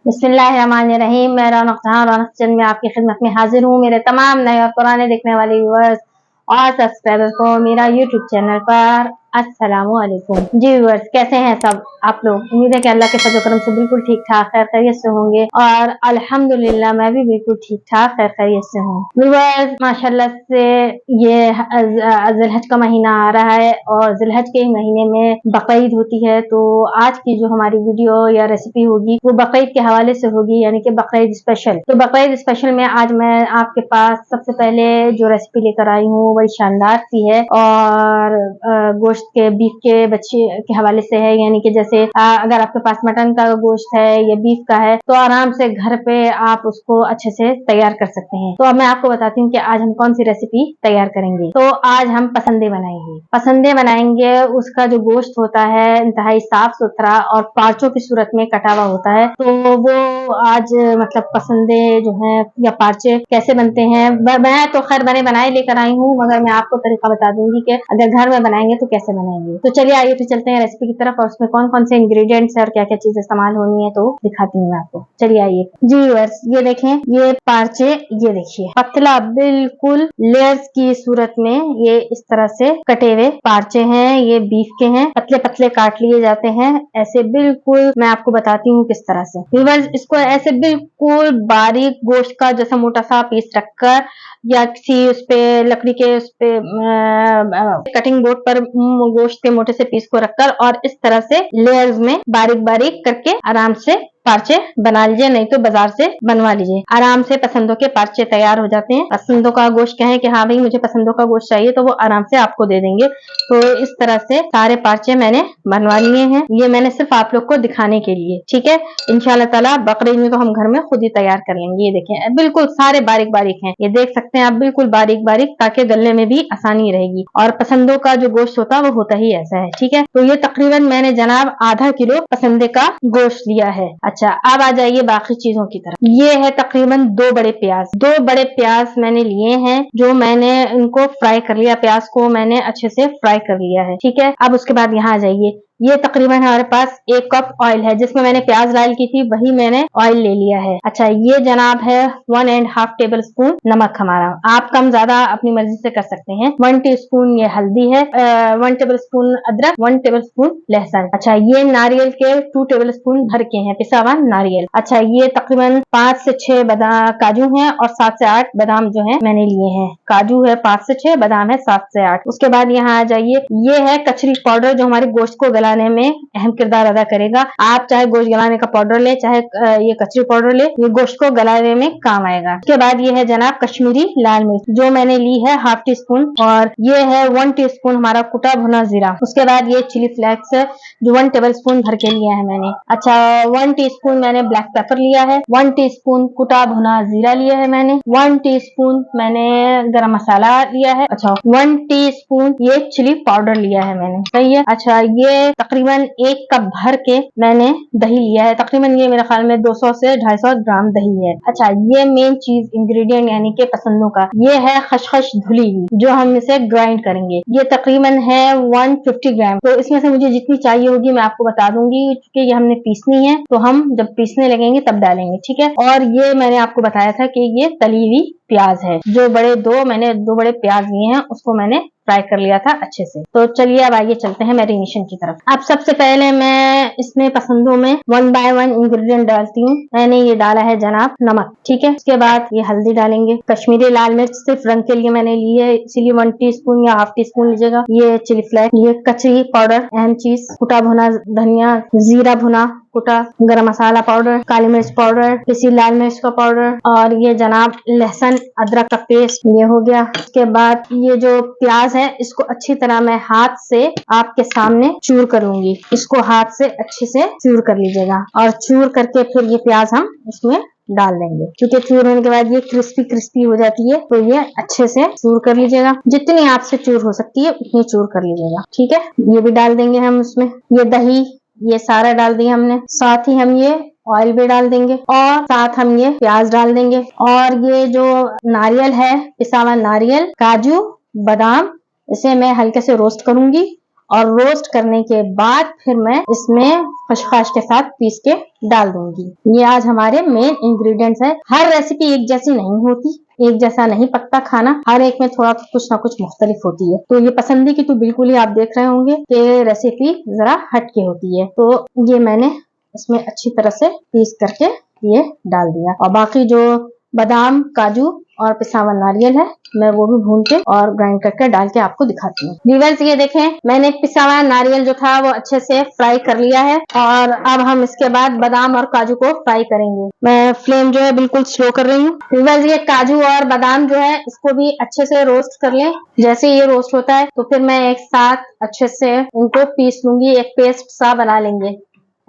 बिस्मिल्लाहिर्रहमानिर्रहीम। मैं रौनक जहां रौनक चंद में आपकी खिदमत में हाजिर हूँ। मेरे तमाम नए और पुराने देखने वाले व्यूअर्स और सब्सक्राइबर्स को मेरा यूट्यूब चैनल पर अस्सलामुअलैकुम। जी व्यूअर्स, कैसे हैं सब आप लोग? उम्मीद है कि अल्लाह के फजल करम से बिल्कुल ठीक ठाक खैर खैरियत से होंगे और अल्हम्दुलिल्लाह मैं भी बिल्कुल ठीक ठाक खैर खैरियत से हूँ। व्यूअर्स, माशाल्लाह से ये ज़िलहज का महीना आ रहा है और ज़िलहज के महीने में बकरीद होती है। तो आज की जो हमारी वीडियो या रेसिपी होगी वो बकरीद के हवाले से होगी, यानी कि बकरीद स्पेशल। तो बकरीद स्पेशल में आज मैं आपके पास सबसे पहले जो रेसिपी लेकर आई हूँ बड़ी शानदार सी है और गोश्त के बीफ के बच्चे के हवाले से है। यानी कि जैसे अगर आपके पास मटन का गोश्त है या बीफ का है तो आराम से घर पे आप उसको अच्छे से तैयार कर सकते हैं। तो अब मैं आपको बताती हूँ कि आज हम कौन सी रेसिपी तैयार करेंगे। तो आज हम पसंदे बनाएंगे। उसका जो गोश्त होता है इंतहाई साफ सुथरा और पार्चों की सूरत में कटा हुआ होता है। तो वो आज मतलब पसंदे जो है या पार्चे कैसे बनते हैं, मैं तो खैर बनाए लेकर आई हूँ, मगर मैं आपको तरीका बता दूंगी कि अगर घर में बनाएंगे तो कैसे बनाएंगे। तो चलिए आइए फिर चलते हैं रेसिपी की तरफ और उसमें कौन कौन से इंग्रेडिएंट्स है और क्या क्या चीज इस्तेमाल होनी है तो दिखाती हूँ मैं आपको। चलिए आइए जी व्यूअर्स, ये देखें, ये पार्चे, ये देखिए पतला बिल्कुल लेयर्स की सूरत में ये इस तरह से कटे हुए पार्चे हैं। ये बीफ के हैं, पतले पतले काट लिए जाते हैं ऐसे बिल्कुल। मैं आपको बताती हूँ किस तरह से। व्यूअर्स, इसको ऐसे बिल्कुल बारीक गोश्त का जैसा मोटा सा पीस रखकर या किसी उस पे लकड़ी के उस पे कटिंग बोर्ड पर गोश्त के मोटे से पीस को रखकर और इस तरह से लेयर्स में बारीक बारीक करके आराम से पार्चे बना लीजिए, नहीं तो बाजार से बनवा लीजिए। आराम से पसंदों के पार्चे तैयार हो जाते हैं। पसंदों का गोश्त कहें कि हाँ भाई मुझे पसंदों का गोश्त चाहिए तो वो आराम से आपको दे देंगे। तो इस तरह से सारे पार्चे मैंने बनवा लिए हैं। ये मैंने सिर्फ आप लोग को दिखाने के लिए, ठीक है। इंशाल्लाह ताला बकरीद में तो हम घर में खुद ही तैयार कर लेंगे। ये देखें बिल्कुल सारे बारीक बारीक हैं, ये देख सकते हैं आप, बिल्कुल बारीक बारीक, ताकि गलने में भी आसानी रहेगी। और पसंदों का जो गोश्त होता है वो होता ही ऐसा है, ठीक है। तो ये तकरीबन मैंने जनाब आधा किलो पसंदे का गोश्त लिया है। अच्छा, अब आ जाइए बाकी चीजों की तरफ। ये है तकरीबन 2 बड़े प्याज मैंने लिए हैं, जो मैंने इनको फ्राई कर लिया। प्याज को मैंने अच्छे से फ्राई कर लिया है, ठीक है। अब उसके बाद यहाँ आ जाइए, ये तकरीबन हमारे पास 1 कप ऑयल है, जिसमें मैंने प्याज डाल की थी वही मैंने ऑयल ले लिया है। अच्छा, ये जनाब है 1.5 टेबल स्पून नमक हमारा। आप कम ज्यादा अपनी मर्जी से कर सकते हैं। 1 टीस्पून ये हल्दी है, 1 टेबल स्पून अदरक, 1 टेबल स्पून लहसुन। अच्छा, ये नारियल के 2 टेबल स्पून भर के हैं, पिसा हुआ नारियल। अच्छा, ये तकरीबन 5 से 6 काजू हैं और 7 से 8 बादाम जो है मैंने लिए हैं। काजू है 5 से 6, बादाम है 7 से 8। उसके बाद यहाँ आ जाइए, ये है कचरी पाउडर, जो हमारे गोश्त को गलाने में अहम किरदार अदा करेगा। आप चाहे गोश्त गलाने का पाउडर ले, चाहे ये कचरी पाउडर ले, ये गोश्त को गलाने में काम आएगा। उसके बाद ये है जनाब कश्मीरी लाल मिर्च, जो मैंने ली है 1/2 टीस्पून, और ये है 1 टीस्पून हमारा कुटा भुना जीरा। उसके बाद ये चिली फ्लेक्स है, जो 1 टेबल स्पून भर के लिया है मैंने। अच्छा, 1 टीस्पून मैंने ब्लैक पेपर लिया है, 1 टीस्पून कुटा भुना जीरा लिया है मैंने, 1 टीस्पून मैंने गरम मसाला लिया है। अच्छा, 1 टीस्पून ये चिली पाउडर लिया है मैंने, सही है। अच्छा, ये तकरीबन 1 कप भर के मैंने दही लिया है। तकरीबन ये मेरे ख्याल में 200 से 250 ग्राम दही है। अच्छा, ये मेन चीज इंग्रेडिएंट यानी कि पसंदों का, ये है खसखस धुली हुई, जो हम इसे ग्राइंड करेंगे। ये तकरीबन है 150 ग्राम। तो इसमें से मुझे जितनी चाहिए होगी मैं आपको बता दूंगी, क्योंकि ये हमने पीसनी है, तो हम जब पीसने लगेंगे तब डालेंगे, ठीक है। और ये मैंने आपको बताया था कि ये तली हुई प्याज है, जो मैंने 2 बड़े प्याज लिए हैं, उसको मैंने फ्राई कर लिया था अच्छे से। तो चलिए अब आइए चलते हैं मैरिनेशन की तरफ। अब सबसे पहले मैं इसमें पसंदों में 1 बाय 1 इंग्रेडिएंट डालती हूँ। मैंने ये डाला है जनाब नमक, ठीक है। उसके बाद ये हल्दी डालेंगे। कश्मीरी लाल मिर्च सिर्फ रंग के लिए मैंने ली है, इसीलिए 1 टीस्पून या 1/2 टीस्पून लीजिएगा। ये चिली फ्लेक्स, ये कचरी पाउडर, अहम चीज, कुटा भुना धनिया, जीरा भुना कुटा, गरम मसाला पाउडर, काली मिर्च पाउडर, पिसी लाल मिर्च का पाउडर, और ये जनाब लहसुन अदरक का पेस्ट, ये हो गया। उसके बाद ये जो प्याज है, इसको अच्छी तरह मैं हाथ से आपके सामने चूर करूंगी। इसको हाथ से अच्छे से चूर कर लीजिएगा, और चूर करके फिर ये प्याज हम इसमें डाल देंगे, क्योंकि चूर होने के बाद ये क्रिस्पी हो जाती है। तो ये अच्छे से चूर कर लीजिएगा, जितनी आपसे चूर हो सकती है उतनी चूर कर लीजिएगा, ठीक है। ये भी डाल देंगे हम इसमें, ये दही, ये सारा डाल दिया हमने। साथ ही हम ये ऑयल भी डाल देंगे और साथ हम ये प्याज डाल देंगे। और ये जो नारियल है, पिसा हुआ नारियल, काजू, बादाम, इसे मैं हल्के से रोस्ट करूंगी और रोस्ट करने के बाद फिर मैं इसमें खसखस के साथ पीस के डाल दूंगी। ये आज हमारे मेन इंग्रेडिएंट्स है। हर रेसिपी एक जैसी नहीं होती, एक जैसा नहीं पकता खाना, हर एक में थोड़ा कुछ ना कुछ मुख्तलिफ होती है। तो ये पसंदी की तो बिल्कुल ही आप देख रहे होंगे कि रेसिपी जरा हटके होती है। तो ये मैंने इसमें अच्छी तरह से पीस करके ये डाल दिया, और बाकी जो बादाम, काजू और पिसा हुआ नारियल है मैं वो भी भून के और ग्राइंड करके डाल के आपको दिखाती हूँ। व्यूअर्स ये देखें, मैंने पिसा हुआ नारियल जो था वो अच्छे से फ्राई कर लिया है, और अब हम इसके बाद बादाम और काजू को फ्राई करेंगे। मैं फ्लेम जो है बिल्कुल स्लो कर रही हूँ। व्यूअर्स ये काजू और बादाम जो है इसको भी अच्छे से रोस्ट कर लें। जैसे ये रोस्ट होता है तो फिर मैं एक साथ अच्छे से इनको पीस लूंगी, एक पेस्ट सा बना लेंगे।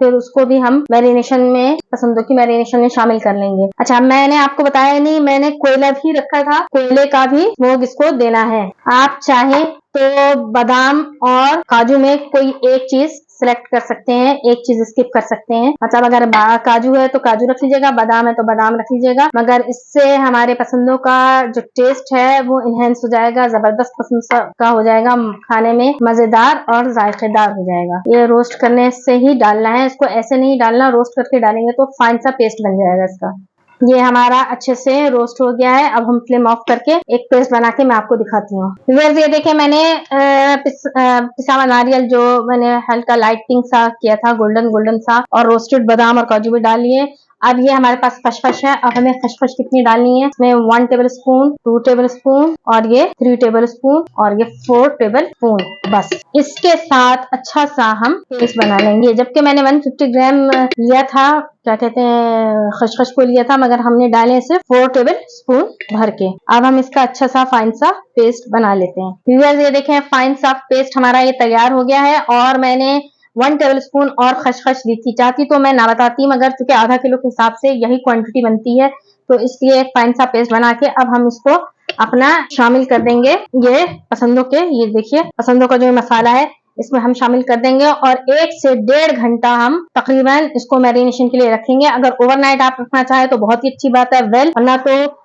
फिर उसको भी हम मैरिनेशन में, पसंदों की मैरिनेशन में शामिल कर लेंगे। अच्छा, मैंने आपको बताया नहीं, मैंने कोयला भी रखा था, कोयले का भी स्मोक इसको देना है। आप चाहें तो बादाम और काजू में कोई एक चीज सिलेक्ट कर सकते हैं, एक चीज स्किप कर सकते हैं। मतलब अगर काजू है तो काजू रख लीजिएगा, बादाम है तो बादाम रख लीजिएगा, मगर इससे हमारे पसंदों का जो टेस्ट है वो इनहेंस हो जाएगा, जबरदस्त पसंद का हो जाएगा, खाने में मजेदार और जायकेदार हो जाएगा। ये रोस्ट करने से ही डालना है, इसको ऐसे नहीं डालना, रोस्ट करके डालेंगे तो फाइन सा पेस्ट बन जाएगा इसका। ये हमारा अच्छे से रोस्ट हो गया है। अब हम फ्लेम ऑफ करके एक पेस्ट बना के मैं आपको दिखाती हूँ। ये देखें, मैंने पिसा हुआ नारियल जो मैंने हल्का लाइट पिंक सा किया था, गोल्डन गोल्डन सा, और रोस्टेड बादाम और काजू भी डाल लिए। अब ये हमारे पास खसखस है। अब हमें खसखस कितनी डालनी है, इसमें 1 टेबल स्पून, 2 टेबल स्पून, और ये 3 टेबल स्पून, और ये 4 टेबल स्पून। बस इसके साथ अच्छा सा हम पेस्ट बना लेंगे। जबकि मैंने 150 ग्राम लिया था, क्या कहते हैं, खसखस को लिया था, मगर हमने डाले सिर्फ 4 टेबल स्पून भर के। अब हम इसका अच्छा सा फाइन सा पेस्ट बना लेते हैं। व्यूअर्स ये देखें, फाइन सा पेस्ट हमारा ये तैयार हो गया है, और मैंने 1 टेबल स्पून और खसखस ली थी। चाहती तो मैं ना बताती, मगर चूंकि आधा किलो के हिसाब से यही क्वांटिटी बनती है, तो इसलिए एक फाइन सा पेस्ट बना के अब हम इसको अपना शामिल कर देंगे। ये पसंदों के, ये देखिए पसंदों का जो मसाला है इसमें हम शामिल कर देंगे, और 1 से 1.5 घंटा हम तकरीबन इसको मैरिनेशन के लिए रखेंगे। अगर ओवरनाइट आप रखना चाहे तो बहुत ही अच्छी बात है, वरना तो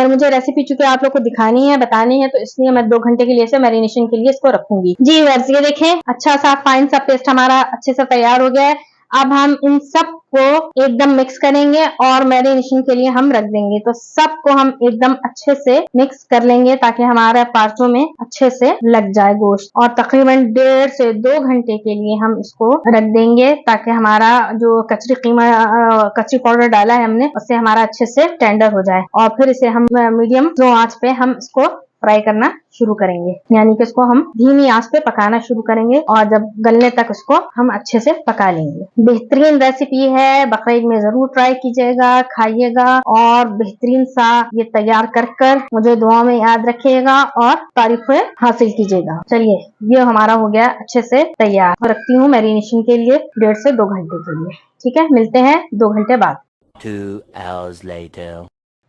मुझे रेसिपी चूंकि आप लोग को दिखानी है, बतानी है, तो इसलिए मैं 2 घंटे के लिए से मैरिनेशन के लिए इसको रखूंगी। जी व्यूअर्स ये देखें, अच्छा सा फाइन सा पेस्ट हमारा अच्छे से तैयार हो गया है। अब हम इन सब को एकदम मिक्स करेंगे और मैरिनेशन के लिए हम रख देंगे। तो सबको हम एकदम अच्छे से मिक्स कर लेंगे ताकि हमारे पार्चों में अच्छे से लग जाए गोश्त, और तकरीबन 1.5 से 2 घंटे के लिए हम इसको रख देंगे ताकि हमारा जो कचरी पाउडर डाला है हमने, उससे हमारा अच्छे से टेंडर हो जाए। और फिर इसे हम मीडियम लो आंच पे हम इसको फ्राई करना शुरू करेंगे, यानी कि इसको हम धीमी आंच पे पकाना शुरू करेंगे, और जब गलने तक इसको हम अच्छे से पका लेंगे। बेहतरीन रेसिपी है, बकरीद में जरूर ट्राई कीजिएगा, खाइएगा, और बेहतरीन सा ये तैयार कर मुझे दुआ में याद रखिएगा और तारीफें हासिल कीजिएगा। चलिए, ये हमारा हो गया अच्छे से तैयार। रखती हूँ मैरिनेशन के लिए 1.5 से 2 घंटे के लिए। ठीक है, मिलते हैं 2 घंटे बाद। 2 hours later.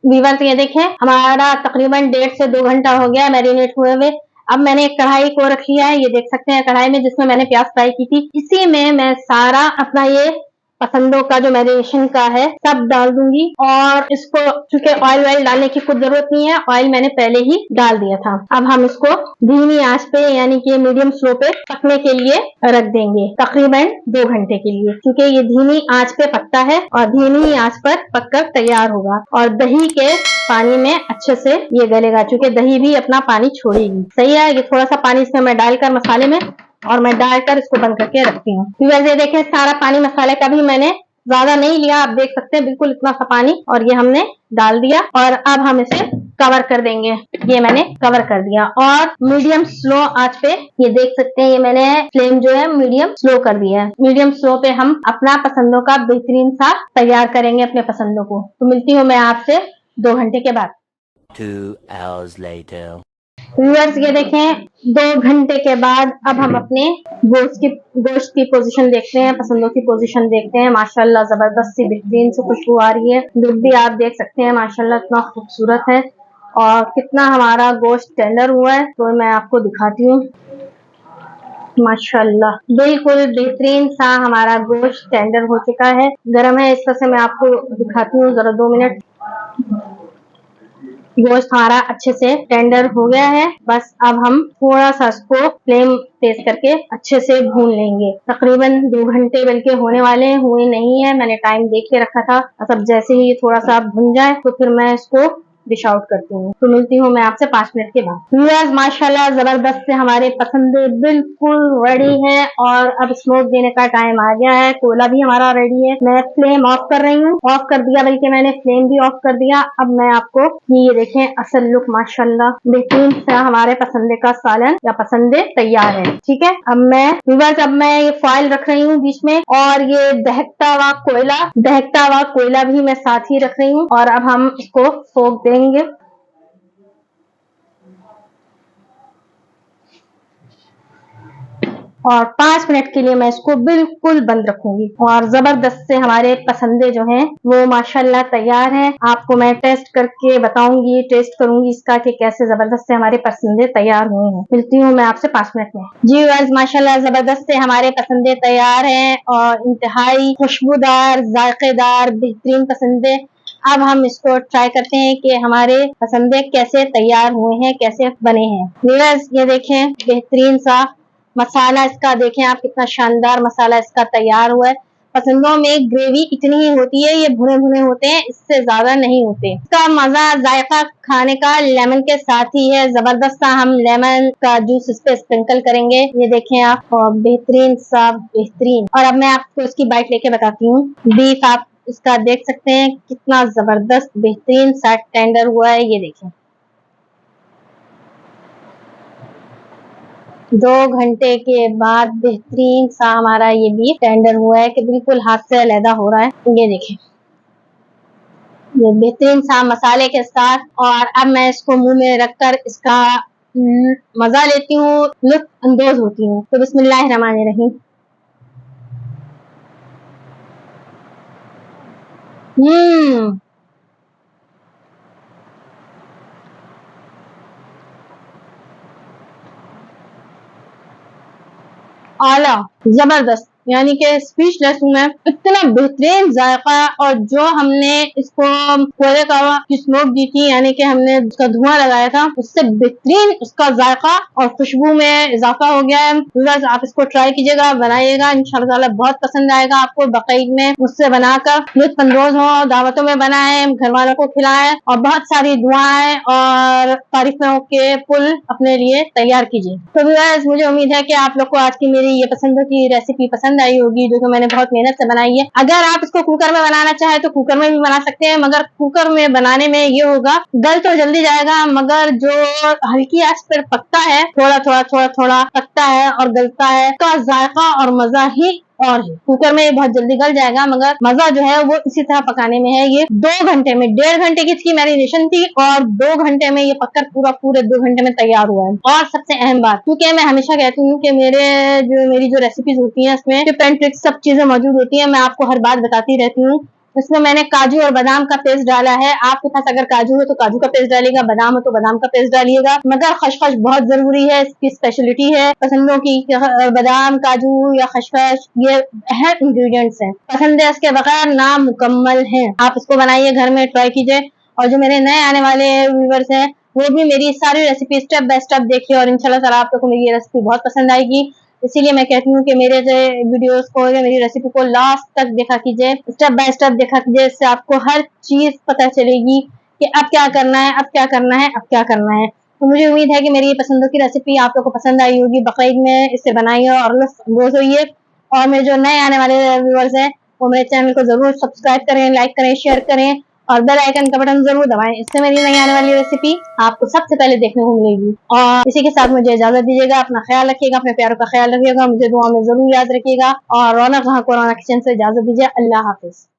व्यूअर्स ये देखें, हमारा तकरीबन 1.5 से 2 घंटा हो गया मैरिनेट हुए हुए। अब मैंने एक कढ़ाई को रख लिया है, ये देख सकते हैं कढ़ाई में, जिसमें मैंने प्याज फ्राई की थी। इसी में मैं सारा अपना ये पसंदों का जो मैरिनेशन का है सब डाल दूंगी, और इसको चूंकि ऑयल डालने की कुछ जरूरत नहीं है, ऑयल मैंने पहले ही डाल दिया था। अब हम इसको धीमी आंच पे, यानी कि मीडियम स्लो पे पकने के लिए रख देंगे तकरीबन 2 घंटे के लिए, क्योंकि ये धीमी आंच पे पकता है और धीमी आंच पर पककर तैयार होगा, और दही के पानी में अच्छे से ये गलेगा, क्योंकि दही भी अपना पानी छोड़ेगी। सही है, ये थोड़ा सा पानी इसमें मैं डालकर मसाले में, और मैं डालकर इसको बंद करके रखती हूँ। ये देखें, सारा पानी मसाले का भी मैंने ज्यादा नहीं लिया, आप देख सकते हैं बिल्कुल इतना सा पानी, और ये हमने डाल दिया, और अब हम इसे कवर कर देंगे। ये मैंने कवर कर दिया, और मीडियम स्लो आंच पे, ये देख सकते हैं, ये मैंने फ्लेम जो है मीडियम स्लो कर दिया है। मीडियम स्लो पे हम अपना पसंदों का बेहतरीन सा तैयार करेंगे अपने पसंदों को। तो मिलती हूँ मैं आपसे 2 घंटे के बाद। 2 hours later. व्यूअर्स ये देखें, 2 घंटे के बाद अब हम अपने गोश्त की पोजीशन देखते हैं, पसंदों की पोजीशन देखते हैं। माशाल्लाह जबरदस्त सी बेहतरीन से खुशबू आ रही है, दूध भी आप देख सकते हैं माशाल्लाह इतना खूबसूरत है, और कितना हमारा गोश्त टेंडर हुआ है, तो मैं आपको दिखाती हूँ। माशाल्लाह बिल्कुल बेहतरीन सा हमारा गोश्त टेंडर हो चुका है, गर्म है, इस तरह से मैं आपको दिखाती हूँ। जरा 2 मिनट, गोश्त हमारा अच्छे से टेंडर हो गया है। बस अब हम थोड़ा सा इसको फ्लेम तेज करके अच्छे से भून लेंगे। तकरीबन 2 घंटे बल्कि होने वाले हुए नहीं है, मैंने टाइम देख के रखा था। सब जैसे ही थोड़ा सा भुन जाए तो फिर मैं इसको डिश आउट करती हूँ। तो मिलती हूँ मैं आपसे 5 मिनट के बाद। व्यूअर्स माशाल्लाह जबरदस्त से हमारे पसंदे बिल्कुल रेडी है और अब स्मोक देने का टाइम आ गया है। कोयला भी हमारा रेडी है। मैं फ्लेम ऑफ कर रही हूँ, ऑफ कर दिया, बल्कि मैंने फ्लेम भी ऑफ कर दिया। अब मैं आपको ये देखें असल लुक माशाल्लाह बेहतरीन सा हमारे पसंदे का सालन या पसंदे तैयार है। ठीक है, अब मैं ये फॉइल रख रही हूँ बीच में और ये दहकता हुआ कोयला भी मैं साथ ही रख रही हूँ और अब हम इसको सोख देंगे। और 5 मिनट के लिए मैं इसको बिल्कुल बंद रखूंगी और जबरदस्त से हमारे पसंदे जो हैं वो माशाल्लाह तैयार हैं। आपको मैं टेस्ट करके बताऊंगी, टेस्ट करूंगी इसका कि कैसे जबरदस्त से हमारे पसंदे तैयार हुए हैं। मिलती हूँ मैं आपसे 5 मिनट में। जी गाइस माशाल्लाह जबरदस्त से हमारे पसंदे तैयार हैं और इंतहाई खुशबूदार, जायकेदार, बेहतरीन पसंदे। अब हम इसको ट्राई करते हैं कि हमारे पसंदे कैसे तैयार हुए हैं, कैसे बने हैं। व्यूअर्स ये देखें बेहतरीन सा मसाला इसका देखें आप, कितना शानदार मसाला इसका तैयार हुआ है। पसंदों में ग्रेवी इतनी ही होती है, ये भुने भुने होते हैं, इससे ज्यादा नहीं होते। इसका मजा जायका खाने का लेमन के साथ ही है। जबरदस्त सा हम लेमन का जूस इस पे स्प्रिंकल करेंगे। ये देखें आप, और बेहतरीन सा बेहतरीन। और अब मैं आपको इसकी बाइट लेके बताती हूँ। बीफ आप इसका देख सकते हैं कितना जबरदस्त बेहतरीन सा टेंडर हुआ है। ये देखें 2 घंटे के बाद बेहतरीन सा हमारा ये बीफ टेंडर हुआ है कि बिल्कुल हाथ से अलहदा हो रहा है। ये देखें ये बेहतरीन सा मसाले के साथ। और अब मैं इसको मुंह में रखकर इसका मजा लेती हूँ, लुत्फ अंदोज होती हूँ। तो बिस्मिल्लाहिर्रहमानिर्रहीम। आला, जबरदस्त, यानी कि स्पीचलेस हूँ मैं। इतना बेहतरीन जायका और जो हमने इसको कोयले का स्मोक दी थी, यानी कि हमने उसका धुआं लगाया था, उससे बेहतरीन उसका जायका और खुशबू में इजाफा हो गया है। व्यूअर्स आप इसको ट्राई कीजिएगा, बनाइएगा, इंशाल्लाह बहुत पसंद आएगा आपको। बकरीद में मुझसे बनाकर लुत्फ अंदोज हो, दावतों में बनाए, घर वालों को खिलाएं और बहुत सारी दुआएं और तारीफों के पुल अपने लिए तैयार कीजिए। तो व्यूअर्स मुझे उम्मीद है कि आप लोग को आज की मेरी ये पसंद की रेसिपी पसंद आई होगी, जो कि मैंने बहुत मेहनत से बनाई है। अगर आप इसको कुकर में बनाना चाहे तो कुकर में भी बना सकते हैं, मगर कुकर में बनाने में ये होगा गल तो जल्दी जाएगा, मगर जो हल्की आंच पर पकता है, थोड़ा पकता है और गलता है, उसका जायका और मजा ही और है। कुकर में बहुत जल्दी गल जाएगा, मगर मजा जो है वो इसी तरह पकाने में है। ये 2 घंटे में, 1.5 घंटे की इसकी मैरिनेशन थी और 2 घंटे में ये पककर पूरे 2 घंटे में तैयार हुआ है। और सबसे अहम बात, क्योंकि मैं हमेशा कहती हूँ कि मेरी जो रेसिपीज होती हैं उसमें टिप एंड ट्रिक्स सब चीजें मौजूद होती है। मैं आपको हर बात बताती रहती हूँ। इसमें मैंने काजू और बादाम का पेस्ट डाला है। आपके पास अगर काजू हो तो काजू का पेस्ट डालिएगा, बादाम हो तो बादाम का पेस्ट डालिएगा, मगर खसखस बहुत जरूरी है, इसकी स्पेशलिटी है पसंदों की। बादाम, काजू या खसखस ये अहम इंग्रेडिएंट्स हैं, पसंद है इसके बगैर नामुकम्मल है। आप इसको बनाइए, घर में ट्राई कीजिए। और जो मेरे नए आने वाले व्यूअर्स हैं वो भी मेरी सारी रेसिपी स्टेप बाय स्टेप देखिए और इंशाल्लाह ताला आप लोगों को मेरी ये रेसिपी बहुत पसंद आएगी। इसीलिए मैं कहती हूँ कि मेरे वीडियोस को या मेरी रेसिपी को लास्ट तक देखा कीजिए, स्टेप बाय स्टेप देखा कीजिए। इससे आपको हर चीज पता चलेगी कि अब क्या करना है, अब क्या करना है, अब क्या करना है। तो मुझे उम्मीद है कि मेरी ये पसंदों की रेसिपी आप लोगों को पसंद आई होगी। बकरीद में इसे बनाइए और लुत्फ अंदोज होइए। और मेरे जो नए आने वाले व्यूअर्स हैं वो मेरे चैनल को जरूर सब्सक्राइब करें, लाइक करें, शेयर करें और बेल आइकन का बटन जरूर दबाएं। इससे मेरी नई आने वाली रेसिपी आपको सबसे पहले देखने को मिलेगी। और इसी के साथ मुझे इजाजत दीजिएगा। अपना ख्याल रखिएगा, अपने प्यारों का ख्याल रखिएगा, मुझे दुआ में जरूर याद रखिएगा। और रौनक कोरोना किचन से इजाजत दीजिए। अल्लाह हाफिज।